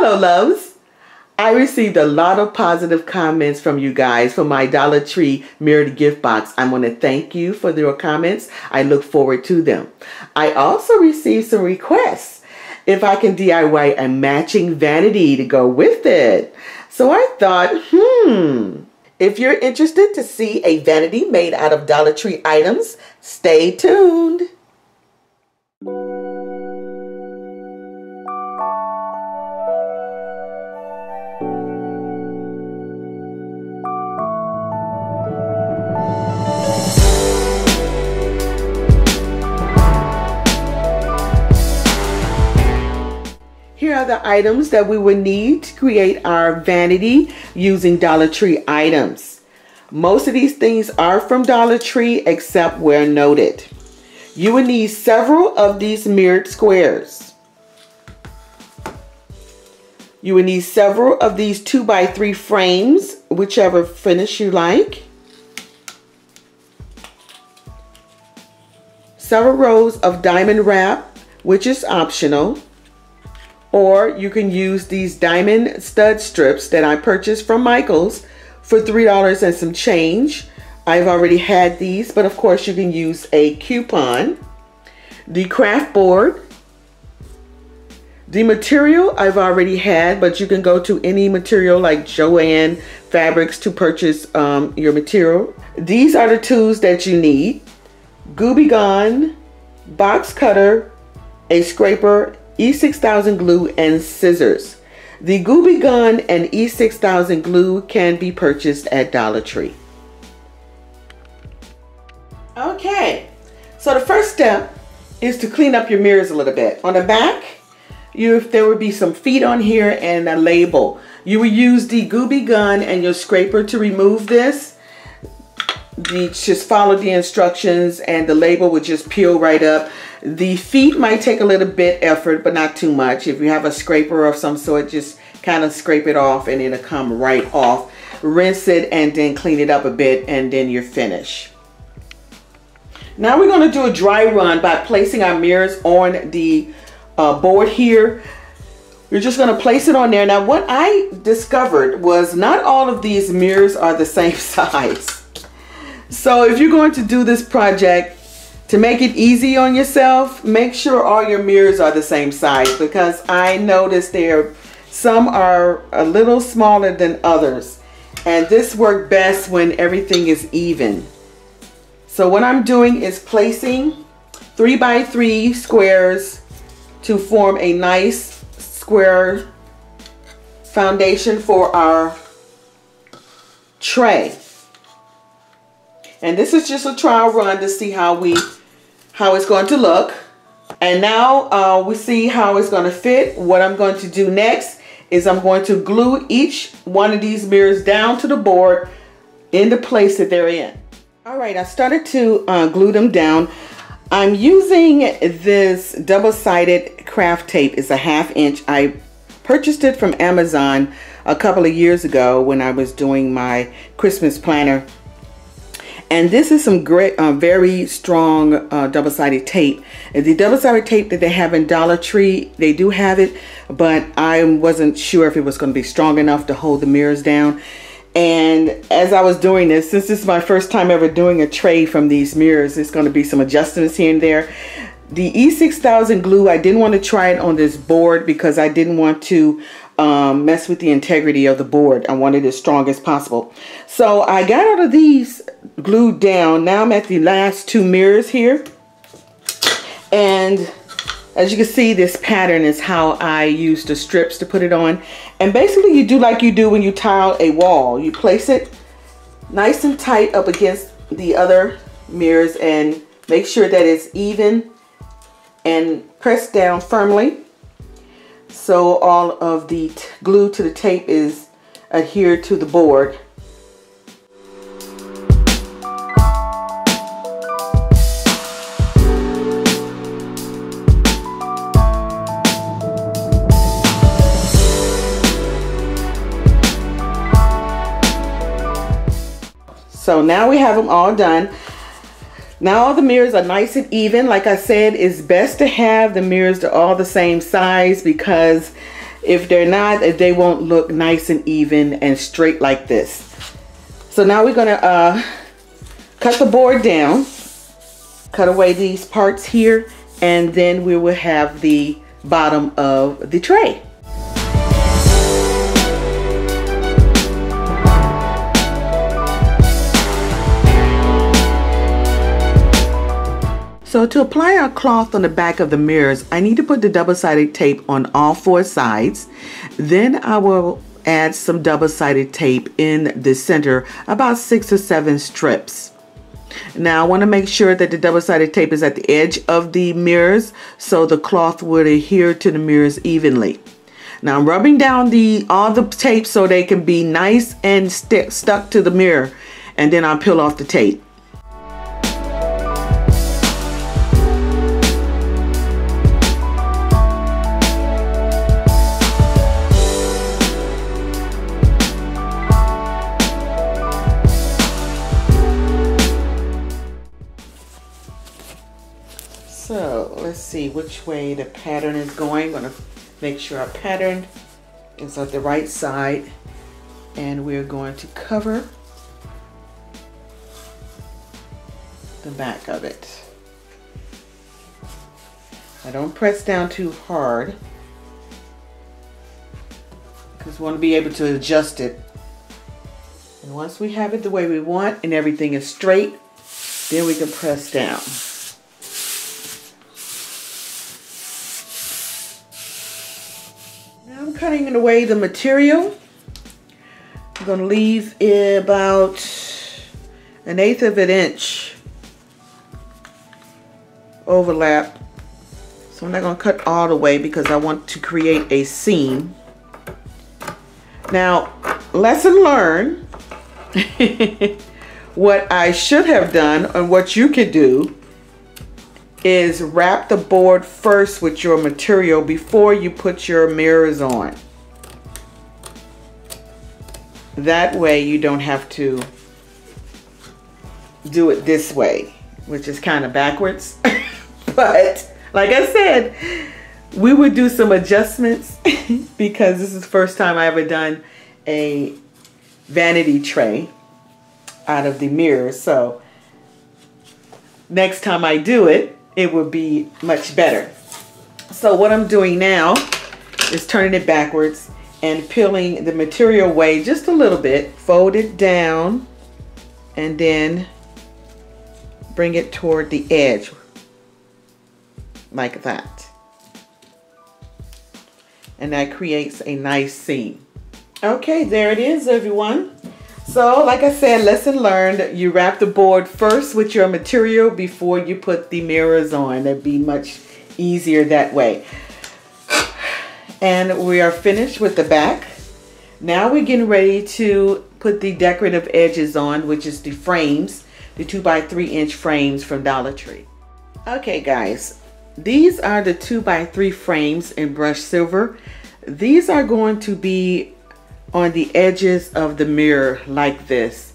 Hello, loves. I received a lot of positive comments from you guys for my Dollar Tree mirrored gift box. I want to thank you for your comments. I look forward to them. I also received some requests if I can DIY a matching vanity to go with it. So I thought, if you're interested to see a vanity made out of Dollar Tree items, stay tuned. Here are the items that we would need to create our vanity using Dollar Tree items. Most of these things are from Dollar Tree except where noted. You will need several of these mirrored squares. You will need several of these 2x3 frames, whichever finish you like. Several rows of diamond wrap, which is optional. Or you can use these diamond stud strips that I purchased from Michael's for $3 and some change. I've already had these, but of course you can use a coupon. The craft board. The material I've already had, but you can go to any material like Joann Fabrics to purchase your material. These are the tools that you need. Gooby gun, box cutter, a scraper, E6000 glue, and scissors. The Gooby gun and E6000 glue can be purchased at Dollar Tree. Okay, so the first step is to clean up your mirrors a little bit. On the back, there would be some feet on here and a label. You will use the Gooby gun and your scraper to remove this. Just follow the instructions and the label would just peel right up. The feet might take a little bit effort, but not too much. If you have a scraper of some sort, just kind of scrape it off and it'll come right off. Rinse it and then clean it up a bit and then you're finished. Now we're going to do a dry run by placing our mirrors on the board here. You're just going to place it on there. Now what I discovered was not all of these mirrors are the same size. So if you're going to do this project, to make it easy on yourself, make sure all your mirrors are the same size, because I noticed some are a little smaller than others. And this works best when everything is even. So what I'm doing is placing 3x3 squares to form a nice square foundation for our tray. And this is just a trial run to see how it's going to look. And now we see how it's going to fit. What I'm going to do next is I'm going to glue each one of these mirrors down to the board in the place that they're in. All right, I started to glue them down. I'm using this double-sided craft tape. It's a 1/2 inch. I purchased it from Amazon a couple of years ago when I was doing my Christmas planner. And this is some great, very strong double-sided tape. The double-sided tape that they have in Dollar Tree, they do have it, but I wasn't sure if it was going to be strong enough to hold the mirrors down. And as I was doing this, since this is my first time ever doing a tray from these mirrors, there's going to be some adjustments here and there. The E6000 glue, I didn't want to try it on this board because I didn't want to mess with the integrity of the board. I wanted it as strong as possible. So I got all of these glued down. Now I'm at the last 2 mirrors here. And as you can see, this pattern is how I use the strips to put it on. And basically you do like you do when you tile a wall. You place it nice and tight up against the other mirrors and make sure that it's even and press down firmly so all of the glue to the tape is adhered to the board. So now we have them all done. Now all the mirrors are nice and even. Like I said, it's best to have the mirrors to all the same size because If they're not, they won't look nice and even and straight like this. So now we're gonna cut the board down, cut away these parts here, and then we will have the bottom of the tray. So to apply our cloth on the back of the mirrors, I need to put the double-sided tape on all 4 sides. Then I will add some double-sided tape in the center, about 6 or 7 strips. Now I want to make sure that the double-sided tape is at the edge of the mirrors so the cloth would adhere to the mirrors evenly. Now I'm rubbing down all the tape so they can be nice and stuck to the mirror, and then I'll peel off the tape. So let's see which way the pattern is going. I'm going to make sure our pattern is at the right side, and we're going to cover the back of it. I don't press down too hard because we want to be able to adjust it. And once we have it the way we want and everything is straight, then we can press down. I'm cutting away the material. I'm going to leave about 1/8 of an inch overlap. So I'm not going to cut all the way because I want to create a seam. Now, lesson learned. What I should have done, and what you could do, is wrap the board first with your material before you put your mirrors on. That way you don't have to do it this way, which is kind of backwards. But like I said, we would do some adjustments because this is the first time I ever done a vanity tray out of the mirror. So next time I do it, it will be much better. So what I'm doing now is turning it backwards and peeling the material away just a little bit. Fold it down and then bring it toward the edge like that. And that creates a nice seam. Okay, there it is, everyone. So like I said, lesson learned. You wrap the board first with your material before you put the mirrors on. That'd be much easier that way. And we are finished with the back. Now we're getting ready to put the decorative edges on, which is the frames, the 2x3 inch frames from Dollar Tree. Okay guys, these are the 2x3 frames in brushed silver. These are going to be on the edges of the mirror like this.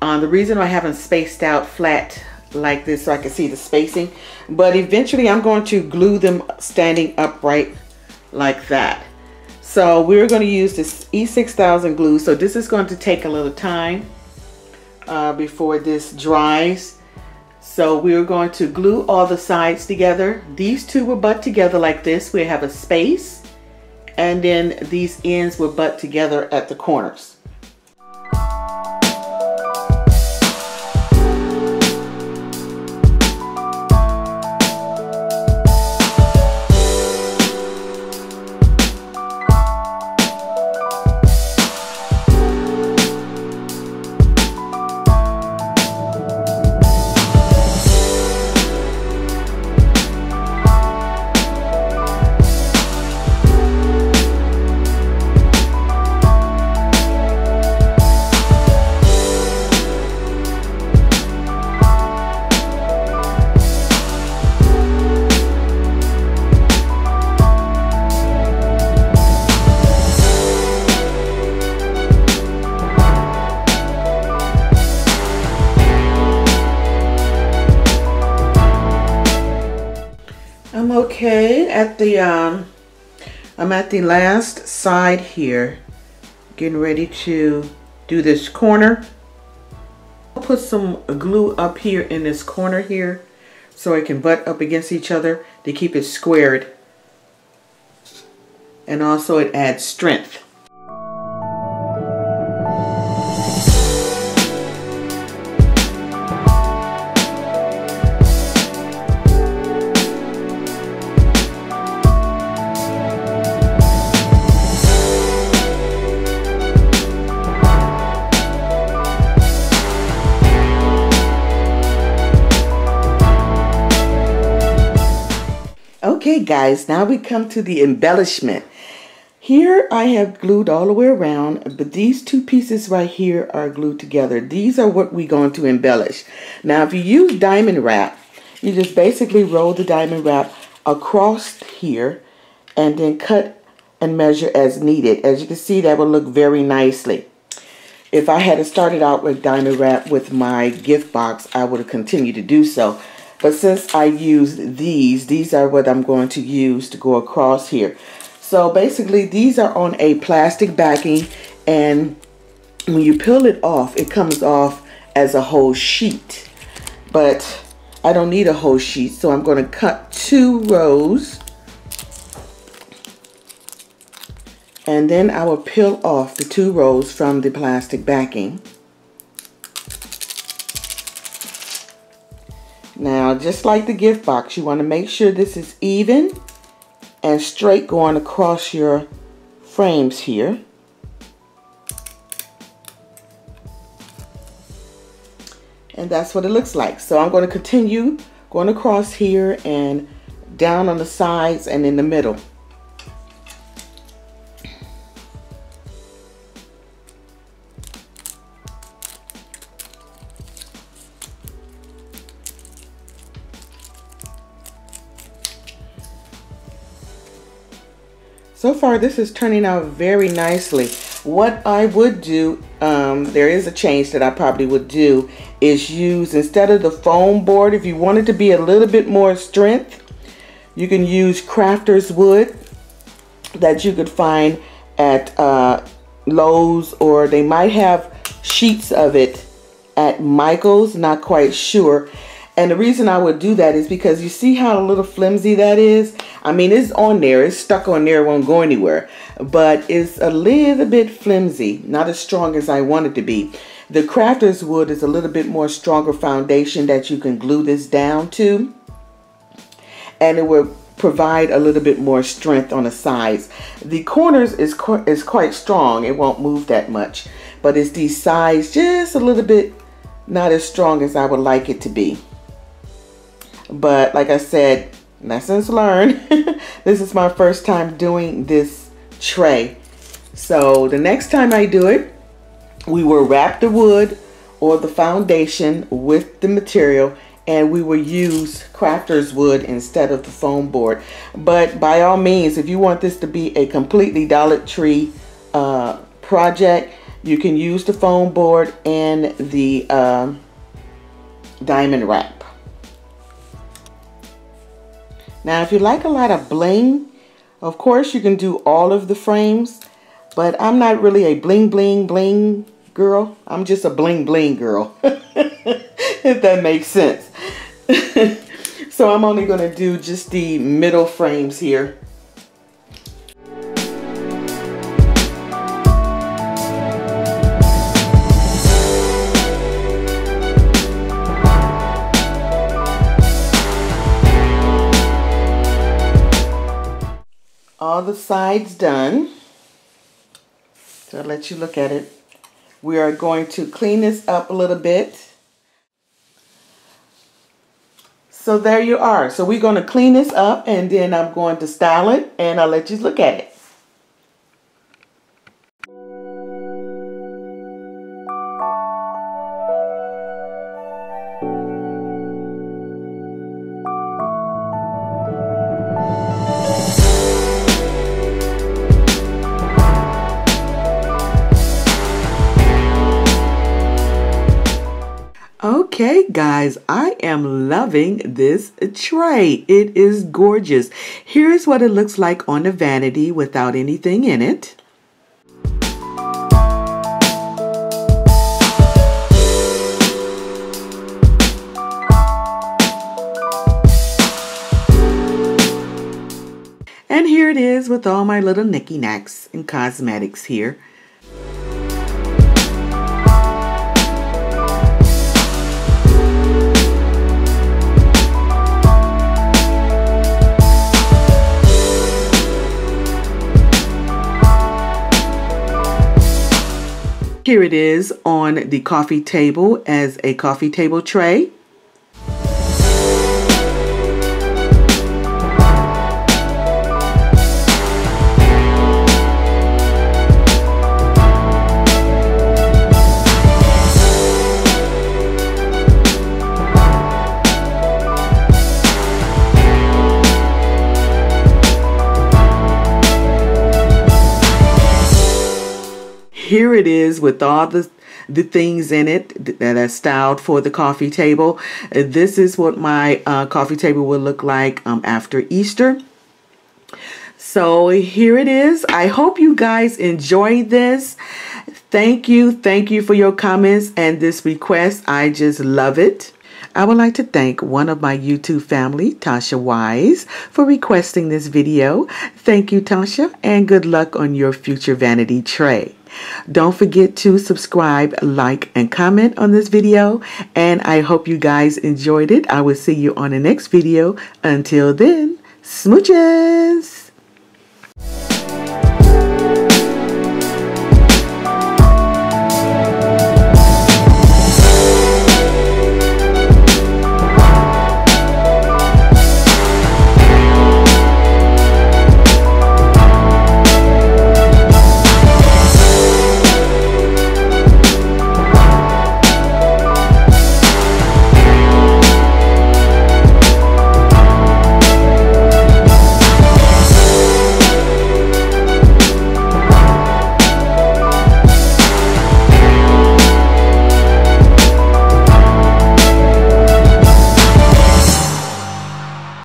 The reason I haven't spaced out flat like this so I can see the spacing, but eventually I'm going to glue them standing upright like that. So we're going to use this E6000 glue. So this is going to take a little time before this dries. So we're going to glue all the sides together. These two will butt together like this. We have a space, and then these ends will butt together at the corners. I'm okay at the I'm at the last side here, getting ready to do this corner. I'll put some glue up here in this corner here so it can butt up against each other to keep it squared. And also it adds strength. Okay guys, now we come to the embellishment. Here I have glued all the way around, but these two pieces right here are glued together. These are what we're going to embellish. Now if you use diamond wrap, you just basically roll the diamond wrap across here and then cut and measure as needed. As you can see, that will look very nicely. If I had started out with diamond wrap with my gift box, I would have continued to do so. But since I used these are what I'm going to use to go across here. So basically these are on a plastic backing, and when you peel it off, it comes off as a whole sheet. But I don't need a whole sheet, so I'm going to cut 2 rows. And then I will peel off the 2 rows from the plastic backing. Now, just like the gift box, you want to make sure this is even and straight going across your frames here. And that's what it looks like. So I'm going to continue going across here and down on the sides and in the middle. So far this is turning out very nicely. What I would do, there is a change that I probably would do, is use, instead of the foam board, if you want it to be a little bit more strength, you can use crafter's wood that you could find at Lowe's, or they might have sheets of it at Michael's, not quite sure. And the reason I would do that is because you see how a little flimsy that is? I mean, it's on there, it's stuck on there, it won't go anywhere. But it's a little bit flimsy, not as strong as I want it to be. The crafter's wood is a little bit more stronger foundation that you can glue this down to. And it will provide a little bit more strength on the sides. The corners is quite strong, it won't move that much. But it's these sides just a little bit not as strong as I would like it to be. But like I said, lessons learned. This is my first time doing this tray. So the next time I do it, we will wrap the wood or the foundation with the material, and we will use crafter's wood instead of the foam board. But by all means, if you want this to be a completely Dollar Tree project, you can use the foam board and the diamond wrap. Now, if you like a lot of bling, of course you can do all of the frames, but I'm not really a bling bling bling girl. I'm just a bling bling girl, if that makes sense. So I'm only going to do just the middle frames here. All the sides done. So I'll let you look at it. We are going to clean this up a little bit. So there you are. So we're going to clean this up, and then I'm going to style it, and I'll let you look at it. Okay, guys, I am loving this tray. It is gorgeous. Here's what it looks like on the vanity without anything in it. And here it is with all my little knicky-knacks and cosmetics here. Here it is on the coffee table as a coffee table tray. Here it is with all the things in it that are styled for the coffee table. This is what my coffee table will look like after Easter. So here it is. I hope you guys enjoyed this. Thank you for your comments and this request. I just love it. I would like to thank one of my YouTube family, Tasha Wise, for requesting this video. Thank you, Tasha, and good luck on your future vanity tray. Don't forget to subscribe, like, and comment on this video. And I hope you guys enjoyed it. I will see you on the next video. Until then, smooches!